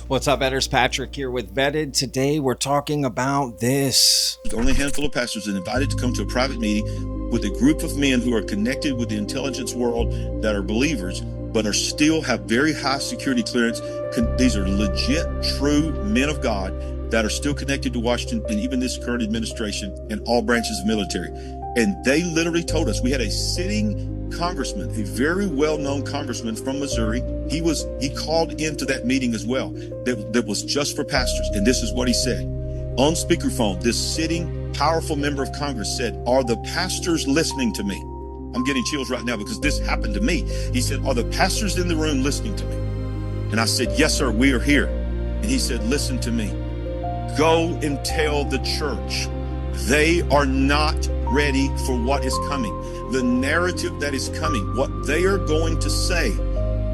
What's up, Vetters? Patrick here with Vetted. Today we're talking about this. Only a handful of pastors are invited to come to a private meeting with a group of men who are connected with the intelligence world that are believers, but are still have very high security clearance. These are legit, true men of God that are still connected to Washington and even this current administration and all branches of military. And they literally told us, we had a sitting congressman, a very well-known congressman from Missouri. He called into that meeting as well. That was just for pastors. And this is what he said. On speakerphone, this sitting powerful member of Congress said, "Are the pastors listening to me?" I'm getting chills right now because this happened to me. He said, "Are the pastors in the room listening to me?" And I said, "Yes, sir, we are here." And he said, "Listen to me. Go and tell the church they are not ready for what is coming. The narrative that is coming, what they are going to say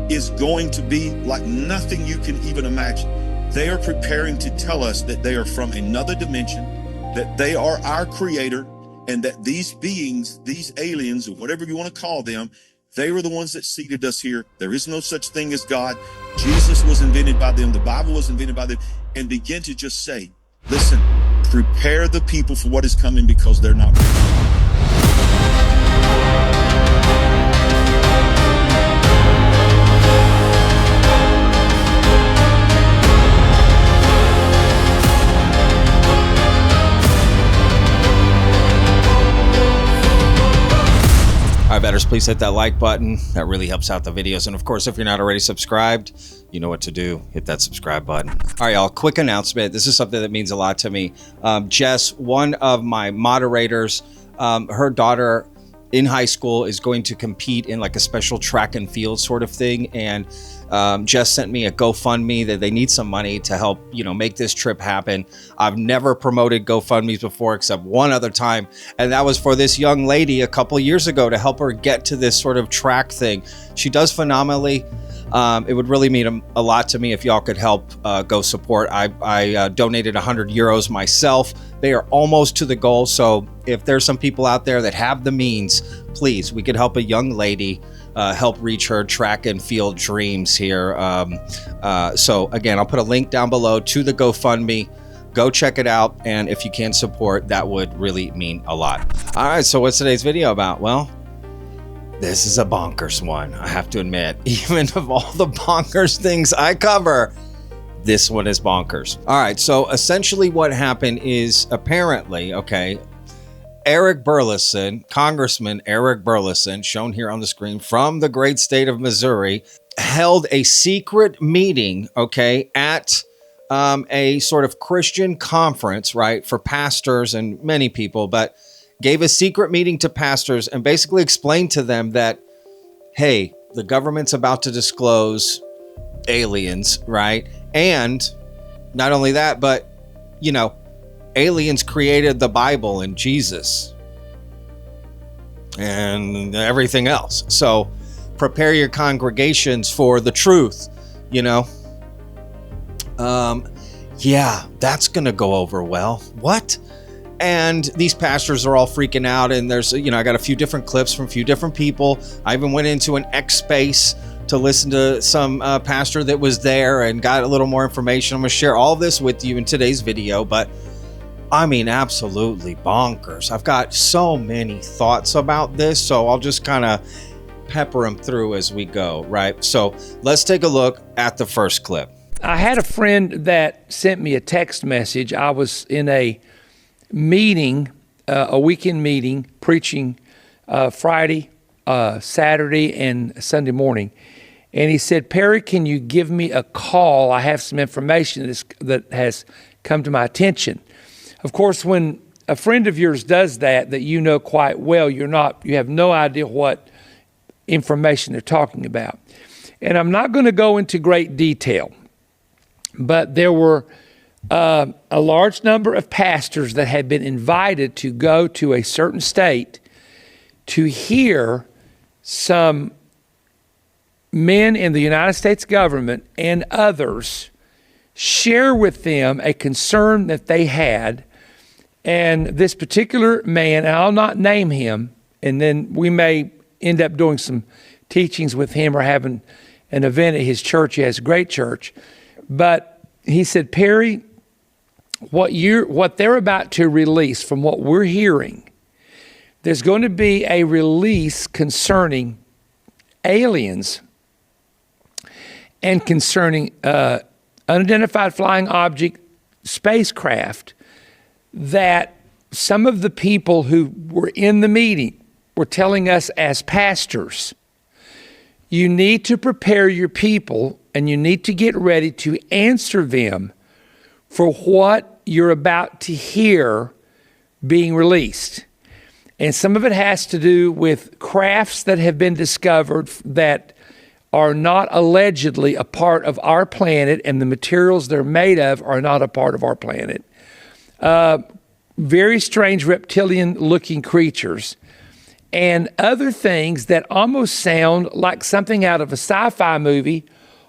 is going to be like nothing you can even imagine. They are preparing to tell us that they are from another dimension, that they are our creator, and that these beings, these aliens, or whatever you want to call them, they were the ones that seated us here. There is no such thing as God. Jesus was invented by them. The Bible was invented by them." And begin to just say, listen, prepare the people for what is coming because they're not ready. All right, Vetters, please hit that like button. That really helps out the videos. And of course, if you're not already subscribed, you know what to do. Hit that subscribe button. All right, y'all, quick announcement. This is something that means a lot to me. Jess, one of my moderators, her daughter in high school is going to compete in like a special track and field sort of thing. And Jess sent me a GoFundMe that they need some money to help, make this trip happen. I've never promoted GoFundMes before except one other time. And that was for this young lady a couple years ago to help her get to this sort of track thing. She does phenomenally. It would really mean a lot to me if y'all could help go support. I donated 100 euros myself. They are almost to the goal. So if there's some people out there that have the means, please, we could help a young lady help reach her track and field dreams here. So again, I'll put a link down below to the GoFundMe. Go check it out. And if you can support, that would really mean a lot. All right, so what's today's video about? Well, this is a bonkers one, I have to admit. Even of all the bonkers things I cover, this one is bonkers. All right, so essentially what happened is apparently, Eric Burlison, Congressman Eric Burlison, shown here on the screen from the great state of Missouri, held a secret meeting, at a sort of Christian conference, right, for pastors and many people, but gave a secret meeting to pastors and basically explained to them that, hey, the government's about to disclose aliens, right? And not only that, but, aliens created the Bible and Jesus and everything else. So prepare your congregations for the truth, Yeah, that's going to go over well. What? And these pastors are all freaking out. And there's, I got a few different clips from a few different people. I even went into an X space to listen to some pastor that was there and got a little more information. I'm going to share all this with you in today's video, but I mean, absolutely bonkers. I've got so many thoughts about this, so I'll just kind of pepper them through as we go, right? So let's take a look at the first clip. I had a friend that sent me a text message. I was in a meeting, a weekend meeting, preaching Friday, Saturday, and Sunday morning. And he said, "Perry, can you give me a call? I have some information that has come to my attention." Of course, when a friend of yours does that you know quite well, you have no idea what information they're talking about. And I'm not going to go into great detail, but there were a large number of pastors that had been invited to go to a certain state to hear some men in the United States government and others share with them a concern that they had. And this particular man, and I'll not name him, and then we may end up doing some teachings with him or having an event at his church. He has a great church. But he said, Perry, what they're about to release, from what we're hearing, there's going to be a release concerning aliens and concerning unidentified flying object spacecraft, that some of the people who were in the meeting were telling us as pastors, you need to prepare your people and you need to get ready to answer them for what you're about to hear being released. And some of it has to do with crafts that have been discovered that are not allegedly a part of our planet, and the materials they're made of are not a part of our planet. Very strange reptilian-looking creatures, and other things that almost sound like something out of a sci-fi movie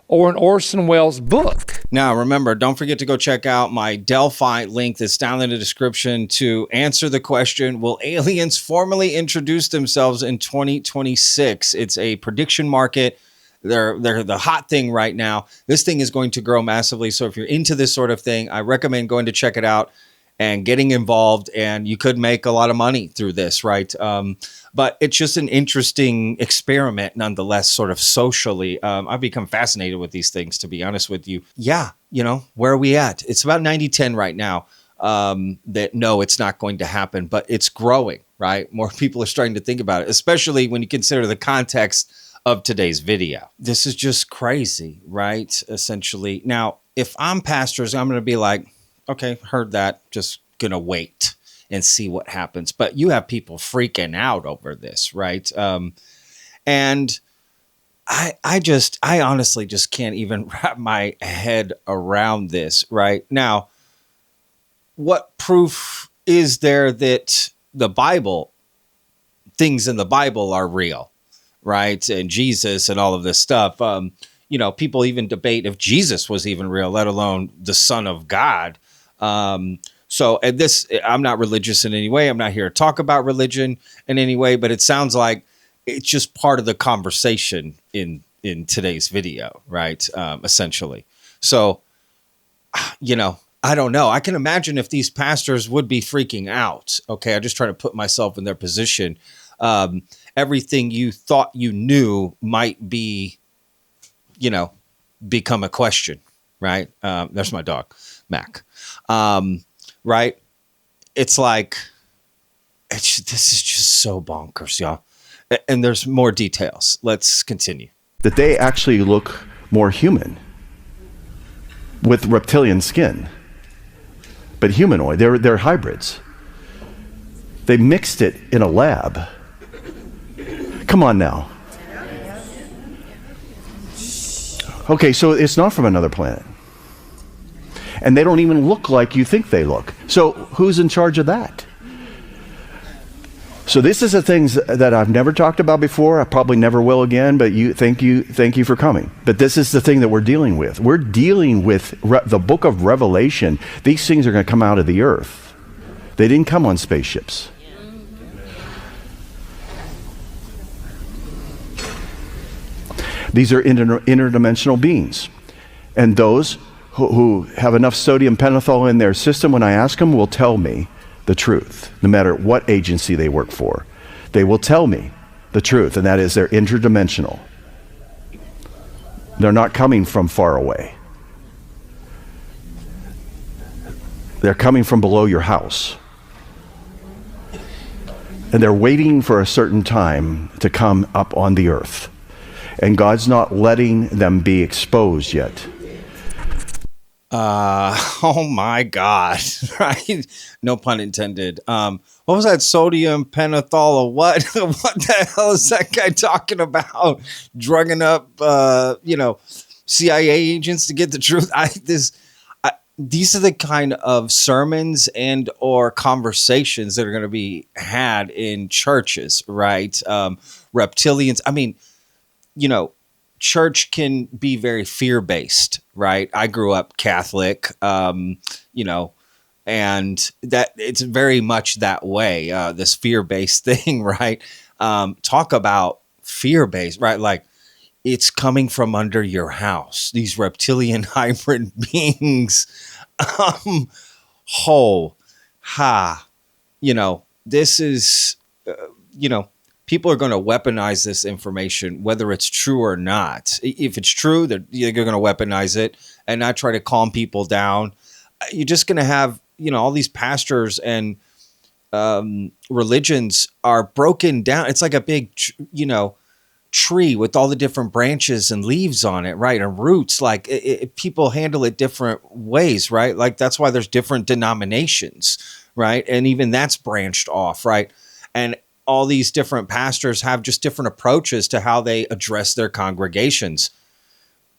or an Orson Welles book. Now, remember, don't forget to go check out my Delphi link that's down in the description to answer the question, will aliens formally introduce themselves in 2026? It's a prediction market. They're the hot thing right now. This thing is going to grow massively. So if you're into this sort of thing, I recommend going to check it out and getting involved, and you could make a lot of money through this, right? But it's just an interesting experiment nonetheless, sort of socially. I've become fascinated with these things, to be honest with you. Yeah, where are we at? It's about 90-10 right now. That no, it's not going to happen, but it's growing, right? More people are starting to think about it, especially when you consider the context of today's video. This is just crazy, right? Essentially. Now, if I'm pastors, I'm going to be like, okay, heard that, just going to wait and see what happens. But you have people freaking out over this, right? And I honestly just can't even wrap my head around this right now. What proof is there that the Bible, things in the Bible are real, right? And Jesus and all of this stuff. People even debate if Jesus was even real, let alone the Son of God. So and this, I'm not religious in any way. I'm not here to talk about religion in any way, but it sounds like it's just part of the conversation in today's video, right? Essentially. So, I don't know. I can imagine if these pastors would be freaking out. Okay. I just try to put myself in their position. Everything you thought you knew might be, become a question, right? There's my dog, Mac. Right? It's like, this is just so bonkers, y'all. And there's more details. Let's continue. That they actually look more human with reptilian skin, but humanoid. They're hybrids. They mixed it in a lab. Come on now. Okay, so it's not from another planet. And they don't even look like you think they look. So who's in charge of that? So this is the things that I've never talked about before. I probably never will again, but thank you for coming. But this is the thing that we're dealing with. We're dealing with the book of Revelation. These things are going to come out of the earth. They didn't come on spaceships. These are interdimensional beings. And those who have enough sodium pentothal in their system, when I ask them, will tell me the truth, no matter what agency they work for. They will tell me the truth, and that is they're interdimensional. They're not coming from far away. They're coming from below your house. And they're waiting for a certain time to come up on the earth. And God's not letting them be exposed yet. Oh my God, right? No pun intended. What was that sodium pentothal or what? What the hell is that guy talking about? Drugging up, CIA agents to get the truth. These are the kind of sermons and or conversations that are going to be had in churches, right? Reptilians. I mean, church can be very fear-based, right? I grew up Catholic, and that it's very much that way, this fear-based thing, right? Talk about fear-based, right? Like, it's coming from under your house. These reptilian hybrid beings. Ho, ha, this is, people are going to weaponize this information, whether it's true or not. If it's true, they're going to weaponize it and not try to calm people down. You're just going to have, all these pastors and religions are broken down. It's like a big, tree with all the different branches and leaves on it, right? And roots. Like people handle it different ways, right? Like that's why there's different denominations, right? And even that's branched off, right? And all these different pastors have just different approaches to how they address their congregations.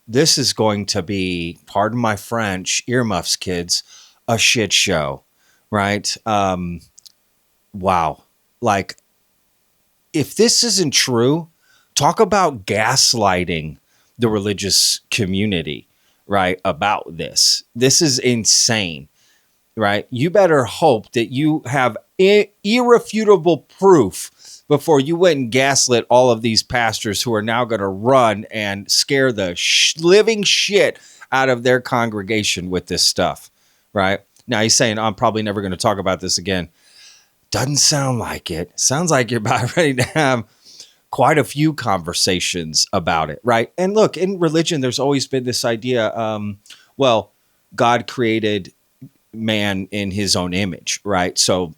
This is going to be, pardon my French, earmuffs, kids, a shit show, right? Wow. Like, if this isn't true, talk about gaslighting the religious community, right? About this. This is insane, right? You better hope that you have irrefutable proof before you went and gaslit all of these pastors who are now going to run and scare the living shit out of their congregation with this stuff, right? Now he's saying, I'm probably never going to talk about this again. Doesn't sound like it. Sounds like you're about ready to have quite a few conversations about it, right? And look, in religion, there's always been this idea, God created man in his own image, right? So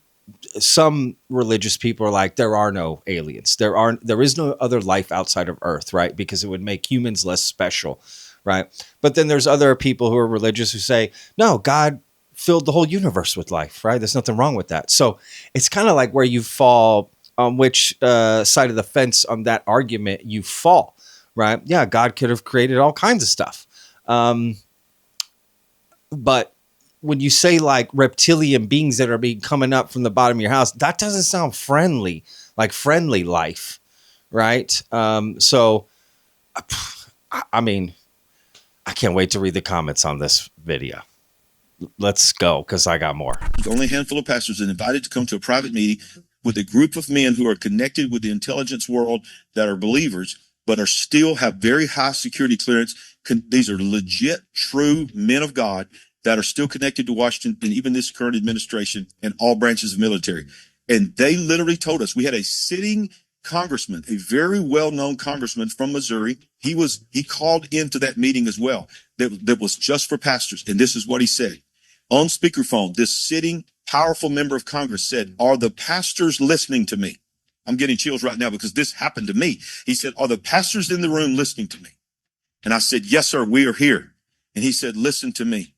some religious people are like, there are no aliens. There is no other life outside of Earth, right? Because it would make humans less special, right? But then there's other people who are religious who say, no, God filled the whole universe with life, right? There's nothing wrong with that. So it's kind of like where you fall, on which side of the fence on that argument you fall, right? Yeah, God could have created all kinds of stuff. But when you say like reptilian beings that are coming up from the bottom of your house, that doesn't sound friendly, like friendly life, right? So, I mean, I can't wait to read the comments on this video. Let's go, because I got more. Only a handful of pastors are invited to come to a private meeting with a group of men who are connected with the intelligence world that are believers, but are still have very high security clearance. These are legit, true men of God that are still connected to Washington and even this current administration and all branches of military. And they literally told us, we had a sitting congressman, a very well-known congressman from Missouri. He called into that meeting as well. That was just for pastors. And this is what he said. On speakerphone, this sitting powerful member of Congress said, are the pastors listening to me? I'm getting chills right now because this happened to me. He said, are the pastors in the room listening to me? And I said, yes, sir, we are here. And he said, listen to me.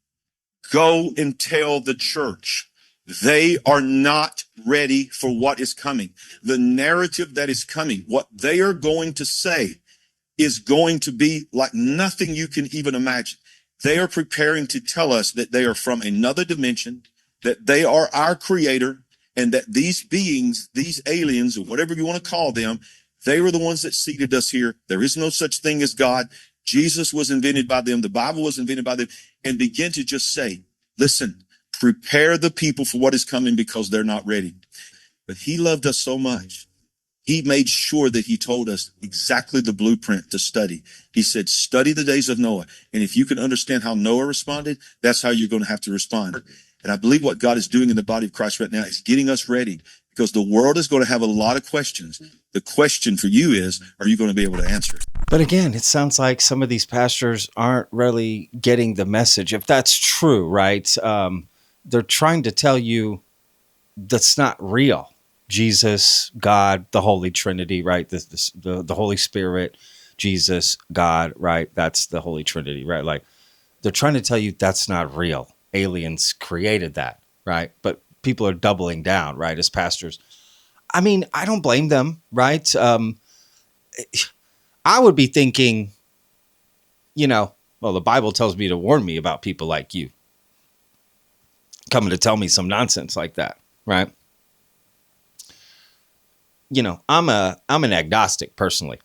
Go and tell the church they are not ready for what is coming. The narrative that is coming, what they are going to say is going to be like nothing you can even imagine. They are preparing to tell us that they are from another dimension, that they are our creator, and that these beings, these aliens, or whatever you want to call them, they were the ones that seeded us here. There is no such thing as God. Jesus was invented by them. The Bible was invented by them. And begin to just say, listen, prepare the people for what is coming because they're not ready. But he loved us so much. He made sure that he told us exactly the blueprint to study. He said, study the days of Noah. And if you can understand how Noah responded, that's how you're going to have to respond. And I believe what God is doing in the body of Christ right now is getting us ready because the world is going to have a lot of questions. The question for you is, are you going to be able to answer it? But again, it sounds like some of these pastors aren't really getting the message. If that's true, right? They're trying to tell you that's not real. Jesus, God, the Holy Trinity, right? The Holy Spirit, Jesus, God, right? That's the Holy Trinity, right? Like they're trying to tell you that's not real. Aliens created that, right? But people are doubling down, right? As pastors. I mean, I don't blame them, right? I would be thinking, well, the Bible tells me to warn me about people like you coming to tell me some nonsense like that, right? I'm an agnostic personally.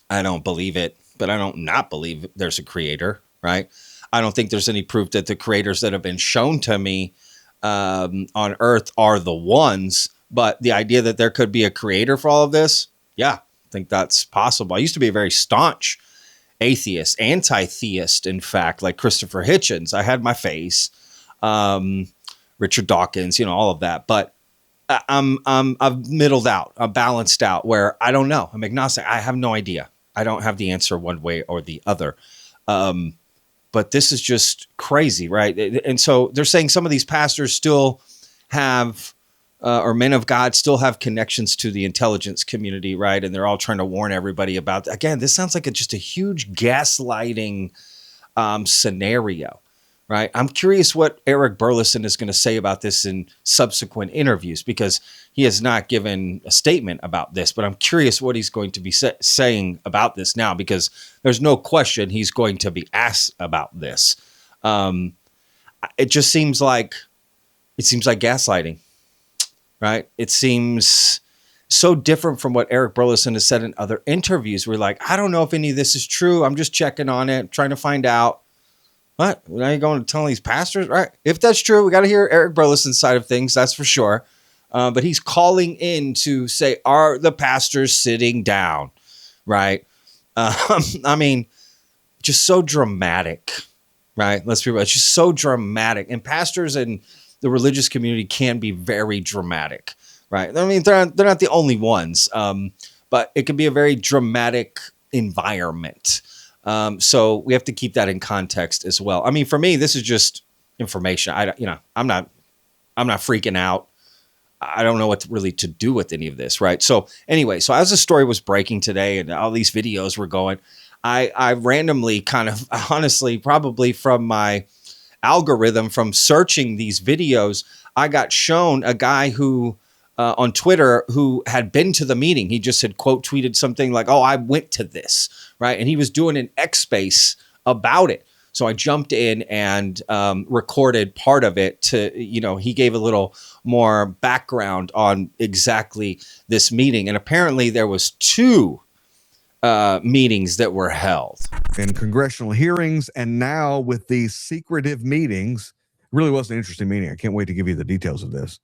I don't believe it, but I don't not believe there's a creator, right? I don't think there's any proof that the creators that have been shown to me on Earth are the ones. But the idea that there could be a creator for all of this, yeah, think that's possible. I used to be a very staunch atheist, anti-theist, in fact, like Christopher Hitchens. I had my phase, Richard Dawkins, all of that. But I've middled out, I'm balanced out, where I don't know. I'm agnostic. I have no idea. I don't have the answer one way or the other. But this is just crazy, right? And so they're saying some of these pastors still have, or men of God still have connections to the intelligence community, right? And they're all trying to warn everybody about, again, this sounds like just a huge gaslighting scenario, right? I'm curious what Eric Burlison is going to say about this in subsequent interviews, because he has not given a statement about this, but I'm curious what he's going to be saying about this now, because there's no question he's going to be asked about this. It just seems like gaslighting, right? It seems so different from what Eric Burlison has said in other interviews. We're like, I don't know if any of this is true. I'm just checking on it, trying to find out. What? Now you're going to tell these pastors, right? If that's true, we got to hear Eric Burlison's side of things. That's for sure. But he's calling in to say, are the pastors sitting down? Right. I mean, just so dramatic, right? Let's be real. It's just so dramatic. And pastors and the religious community can be very dramatic, right? I mean, they're not the only ones, but it can be a very dramatic environment. So we have to keep that in context as well. I mean, for me, this is just information. I'm not freaking out. I don't know what really to do with any of this, right? So anyway, so as the story was breaking today and all these videos were going, I randomly kind of, honestly, probably from my algorithm from searching these videos, I got shown a guy who on Twitter who had been to the meeting. He just had quote tweeted something like, "Oh, I went to this," right? And he was doing an X space about it. So I jumped in and recorded part of it to, he gave a little more background on exactly this meeting. And apparently there was 2 meetings that were held. In congressional hearings, and now with these secretive meetings, really was an interesting meeting. I can't wait to give you the details of this.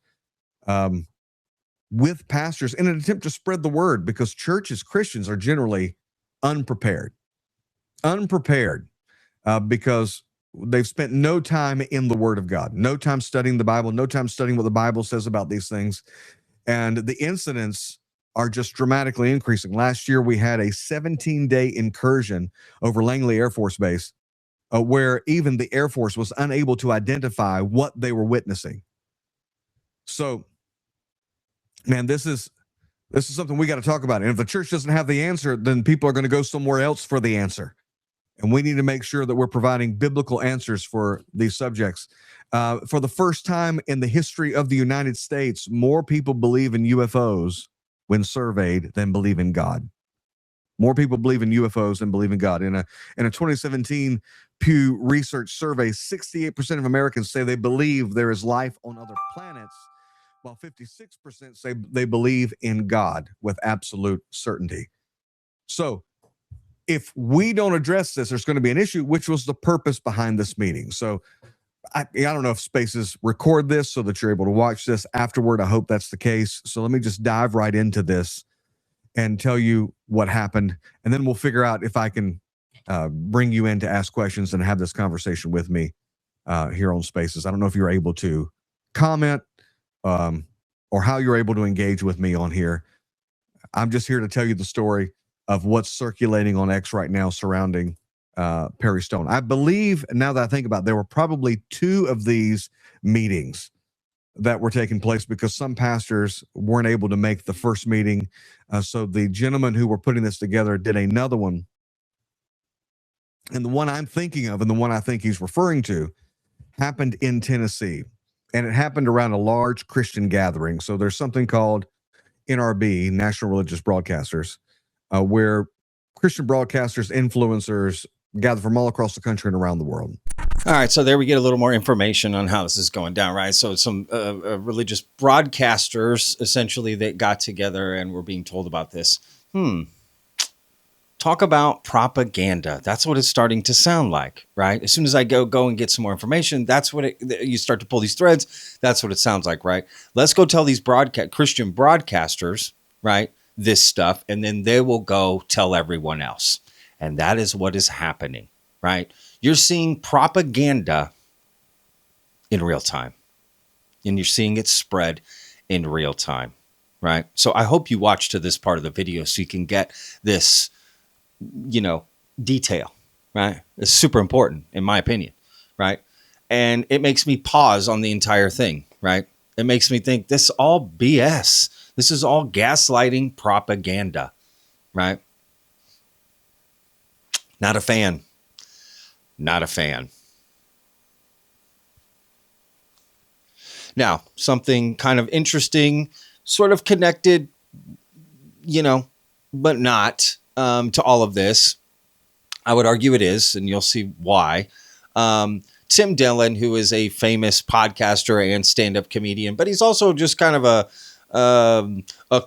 With pastors in an attempt to spread the word, because churches, Christians are generally unprepared, because they've spent no time in the Word of God, no time studying the Bible, no time studying what the Bible says about these things. And the incidents are just dramatically increasing. Last year, we had a 17-day incursion over Langley Air Force Base, where even the Air Force was unable to identify what they were witnessing. So, man, this is something we got to talk about. And if the church doesn't have the answer, then people are going to go somewhere else for the answer. And we need to make sure that we're providing biblical answers for these subjects. For the first time in the history of the United States, more people believe in UFOs when surveyed than believe in God. More people believe in UFOs than believe in God. In a 2017 Pew Research survey, 68% of Americans say they believe there is life on other planets, while 56% say they believe in God with absolute certainty. So if we don't address this, there's going to be an issue, which was the purpose behind this meeting. So I don't know if Spaces record this so that you're able to watch this afterward. I hope that's the case. So let me just dive right into this and tell you what happened. And then we'll figure out if I can bring you in to ask questions and have this conversation with me here on Spaces. I don't know if you're able to comment or how you're able to engage with me on here. I'm just here to tell you the story of what's circulating on X right now surrounding Perry Stone. I believe, now that I think about it, there were probably 2 of these meetings that were taking place because some pastors weren't able to make the first meeting. So the gentlemen who were putting this together did another one. And the one I'm thinking of and the one I think he's referring to happened in Tennessee. And it happened around a large Christian gathering. So there's something called NRB, National Religious Broadcasters, where Christian broadcasters, influencers gather from all across the country and around the world. All right, so there we get a little more information on how this is going down, right? So some religious broadcasters, essentially, that got together and were being told about this. Talk about propaganda. That's what it's starting to sound like, right? As soon as I go and get some more information, that's what you start to pull these threads. That's what it sounds like, right? Let's go tell these Christian broadcasters, right, this stuff, and then they will go tell everyone else. And that is what is happening, right? You're seeing propaganda in real time, and you're seeing it spread in real time, right? So I hope you watch to this part of the video so you can get this, detail, right? It's super important, in my opinion, right? And it makes me pause on the entire thing, right? It makes me think this is all BS. This is all gaslighting propaganda, right? Not a fan. Not a fan. Now, something kind of interesting, sort of connected, but not to all of this. I would argue it is, and you'll see why. Tim Dillon, who is a famous podcaster and stand-up comedian, but he's also just kind of a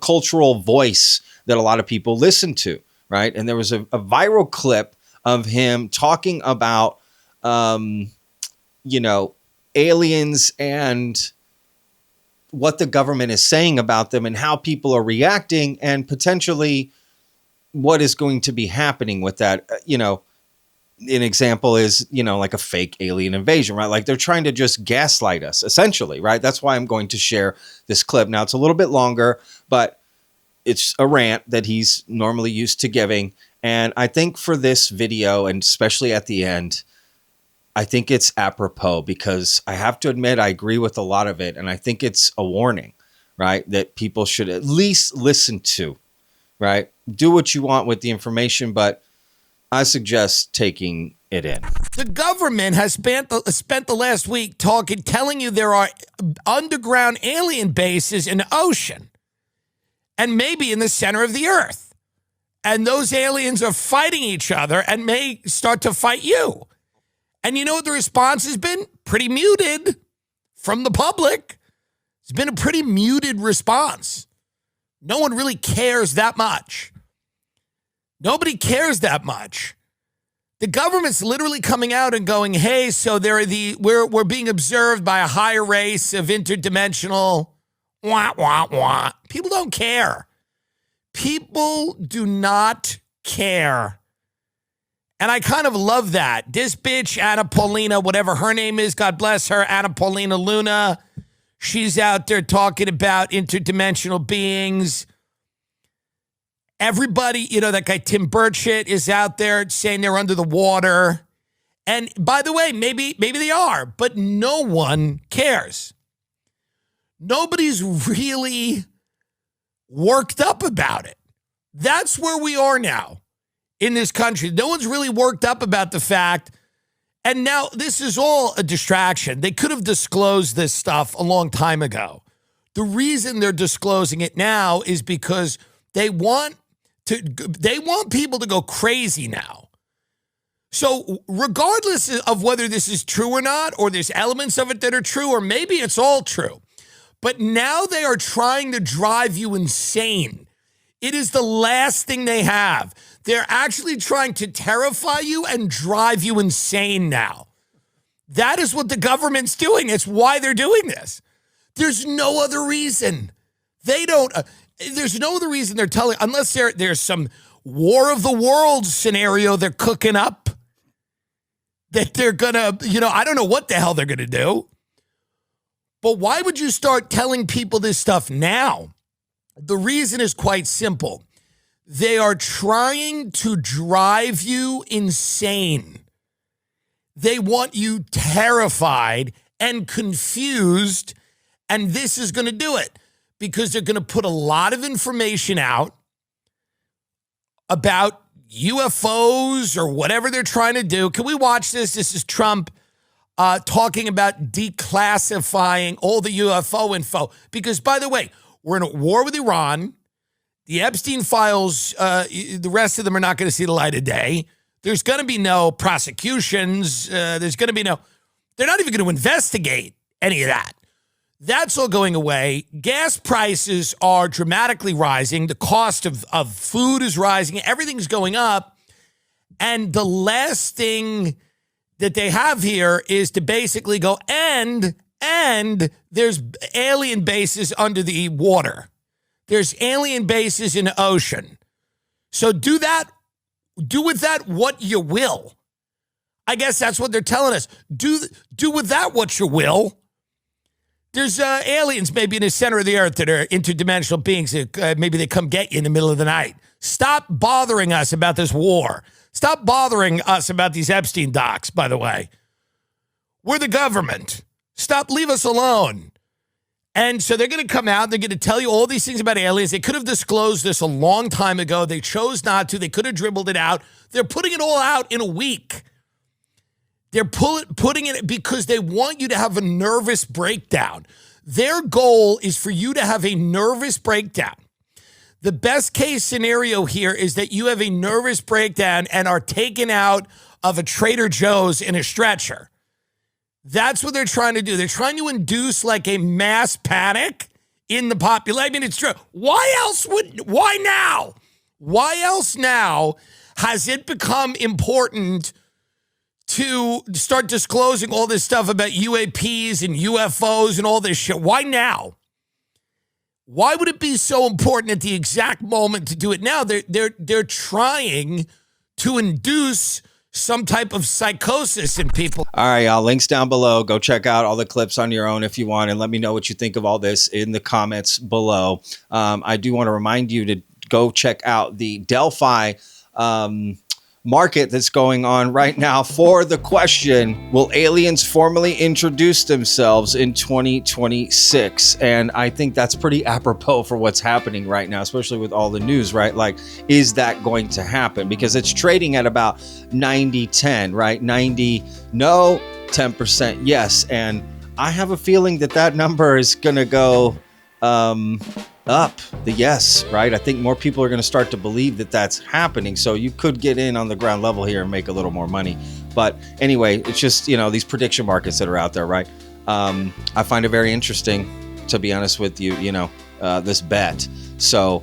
cultural voice that a lot of people listen to, right? And there was a viral clip of him talking about, aliens and what the government is saying about them and how people are reacting and potentially what is going to be happening with that. An example is, like a fake alien invasion, right? Like they're trying to just gaslight us, essentially, right? That's why I'm going to share this clip. Now, it's a little bit longer, but it's a rant that he's normally used to giving. And I think for this video, and especially at the end, I think it's apropos because I have to admit, I agree with a lot of it. And I think it's a warning, right? That people should at least listen to, right? Do what you want with the information, but I suggest taking it in. The government has spent the last week telling you there are underground alien bases in the ocean and maybe in the center of the earth. And those aliens are fighting each other and may start to fight you. And you know what the response has been? Pretty muted from the public. It's been a pretty muted response. No one really cares that much. Nobody cares that much. The government's literally coming out and going, hey, so we're being observed by a higher race of interdimensional wah. People don't care. People do not care. And I kind of love that. This bitch, Anna Paulina, whatever her name is, God bless her, Anna Paulina Luna, she's out there talking about interdimensional beings. Everybody, that guy Tim Burchett is out there saying they're under the water. And by the way, maybe they are, but no one cares. Nobody's really worked up about it. That's where we are now in this country. No one's really worked up about the fact. And now this is all a distraction. They could have disclosed this stuff a long time ago. The reason they're disclosing it now is because they want people to go crazy now. So regardless of whether this is true or not, or there's elements of it that are true, or maybe it's all true, but now they are trying to drive you insane. It is the last thing they have. They're actually trying to terrify you and drive you insane now. That is what the government's doing. It's why they're doing this. There's no other reason. There's no other reason they're telling, unless there's some War of the Worlds scenario they're cooking up that they're going to, I don't know what the hell they're going to do. But why would you start telling people this stuff now? The reason is quite simple. They are trying to drive you insane. They want you terrified and confused, and this is going to do it. Because they're going to put a lot of information out about UFOs or whatever they're trying to do. Can we watch this? This is Trump talking about declassifying all the UFO info. Because, by the way, we're in a war with Iran. The Epstein files, the rest of them are not going to see the light of day. There's going to be no prosecutions. They're not even going to investigate any of that. That's all going away. Gas prices are dramatically rising. The cost of food is rising. Everything's going up. And the last thing that they have here is to basically go, and there's alien bases under the water. There's alien bases in the ocean. So do with that what you will. I guess that's what they're telling us. Do with that what you will. There's aliens maybe in the center of the earth that are interdimensional beings. Maybe they come get you in the middle of the night. Stop bothering us about this war. Stop bothering us about these Epstein docs, by the way. We're the government. Leave us alone. And so they're going to come out. They're going to tell you all these things about aliens. They could have disclosed this a long time ago. They chose not to. They could have dribbled it out. They're putting it all out in a week. They're putting it because they want you to have a nervous breakdown. Their goal is for you to have a nervous breakdown. The best case scenario here is that you have a nervous breakdown and are taken out of a Trader Joe's in a stretcher. That's what they're trying to do. They're trying to induce like a mass panic in the population. I mean, it's true. Why now? Why else now has it become important to start disclosing all this stuff about UAPs and UFOs and all this shit? Why now? Why would it be so important at the exact moment to do it now? They're trying to induce some type of psychosis in people. All right, y'all. Links down below. Go check out all the clips on your own if you want, and let me know what you think of all this in the comments below. I do want to remind you to go check out the Delphi market that's going on right now for the question, will aliens formally introduce themselves in 2026? And I think that's pretty apropos for what's happening right now, especially with all the news, right? Like, is that going to happen? Because it's trading at about 90-10, right? 90 no, 10% yes. And I have a feeling that number is going to go up, the yes, right? I think more people are going to start to believe that that's happening. So you could get in on the ground level here and make a little more money. But anyway, it's just, these prediction markets that are out there, right? I find it very interesting, to be honest with you, this bet. So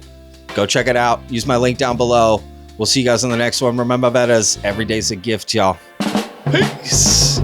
go check it out. Use my link down below. We'll see you guys on the next one. Remember that as every day's a gift, y'all. Peace.